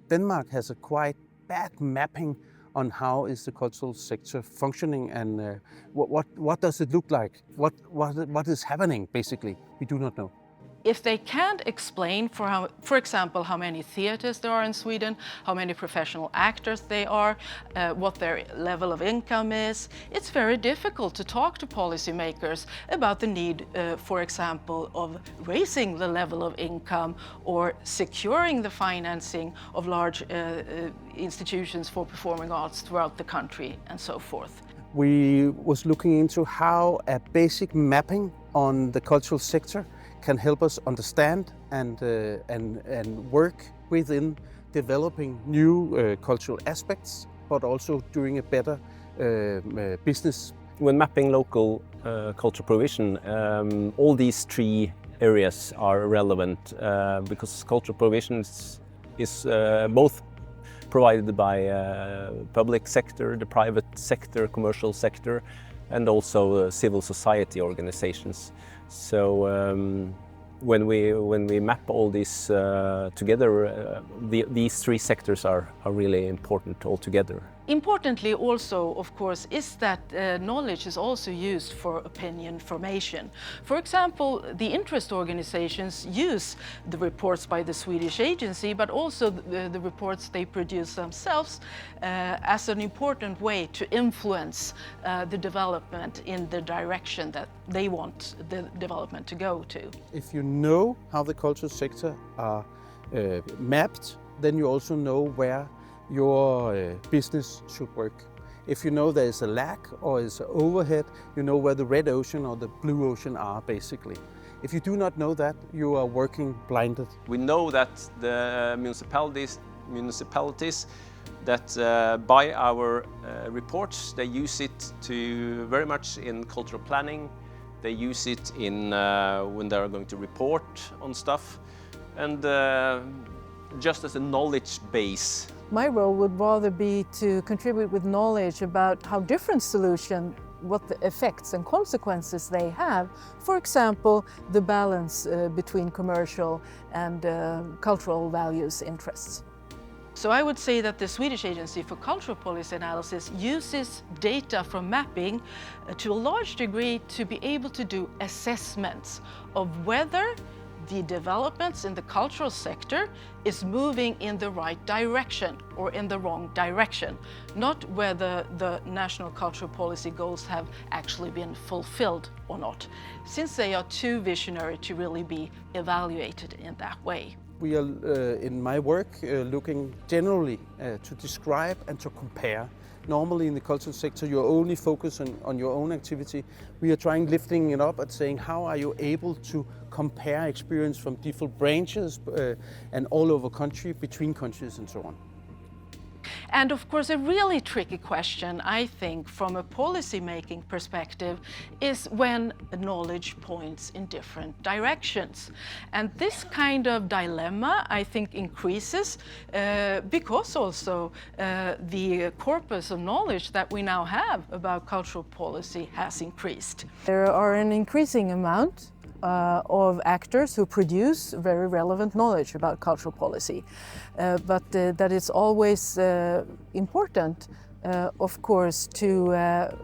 Denmark has a quite bad mapping on how is the cultural sector functioning and what does it look like? What is happening, basically? We do not know. If they can't explain, for example, how many theaters there are in Sweden, how many professional actors they are, what their level of income is, it's very difficult to talk to policymakers about the need, for example, of raising the level of income or securing the financing of large institutions for performing arts throughout the country and so forth. We was looking into how a basic mapping on the cultural sector can help us understand and work within developing new cultural aspects, but also doing a better business. When mapping local culture provision, all these three areas are relevant because culture provision is both provided by public sector, the private sector, commercial sector, and also civil society organizations. So when we map all these together, these three sectors are really important altogether. Importantly also, of course, is that knowledge is also used for opinion formation. For example, the interest organizations use the reports by the Swedish agency, but also the reports they produce themselves as an important way to influence the development in the direction that they want the development to go to. If you know how the cultural sector are mapped, then you also know where your business should work. If you know there is a lack or is an overhead, you know where the red ocean or the blue ocean are, basically. If you do not know that, you are working blinded. We know that the municipalities that buy our reports, they use it to very much in cultural planning. They use it in when they are going to report on stuff, and just as a knowledge base. My role would rather be to contribute with knowledge about how different solutions, what the effects and consequences they have. For example, the balance between commercial and cultural values interests. So I would say that the Swedish Agency for Cultural Policy Analysis uses data from mapping to a large degree to be able to do assessments of whether the developments in the cultural sector is moving in the right direction or in the wrong direction, not whether the national cultural policy goals have actually been fulfilled or not, since they are too visionary to really be evaluated in that way. We are, in my work, looking generally to describe and to compare. Normally in the cultural sector, you're only focused on your own activity. We are trying lifting it up and saying, how are you able to compare experience from different branches and all over country, between countries and so on. And of course, a really tricky question, I think, from a policy-making perspective, is when knowledge points in different directions. And this kind of dilemma, I think, increases because also the corpus of knowledge that we now have about cultural policy has increased. There are an increasing amount of actors who produce very relevant knowledge about cultural policy. But that is always important, of course, to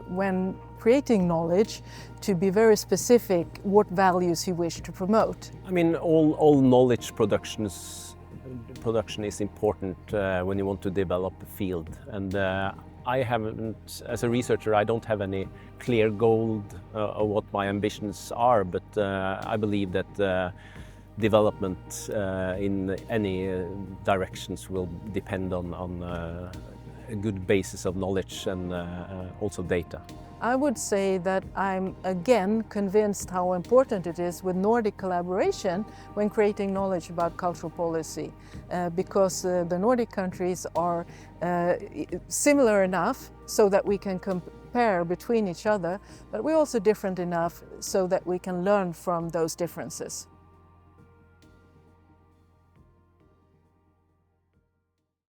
when creating knowledge, to be very specific what values you wish to promote. I mean, all knowledge production is important when you want to develop a field. And I haven't, as a researcher, I don't have any clear goal of what my ambitions are, but I believe that development in any directions will depend on a good basis of knowledge and also data. I would say that I'm again convinced how important it is with Nordic collaboration when creating knowledge about cultural policy, because the Nordic countries are similar enough so that we can compare between each other, but we're also different enough so that we can learn from those differences.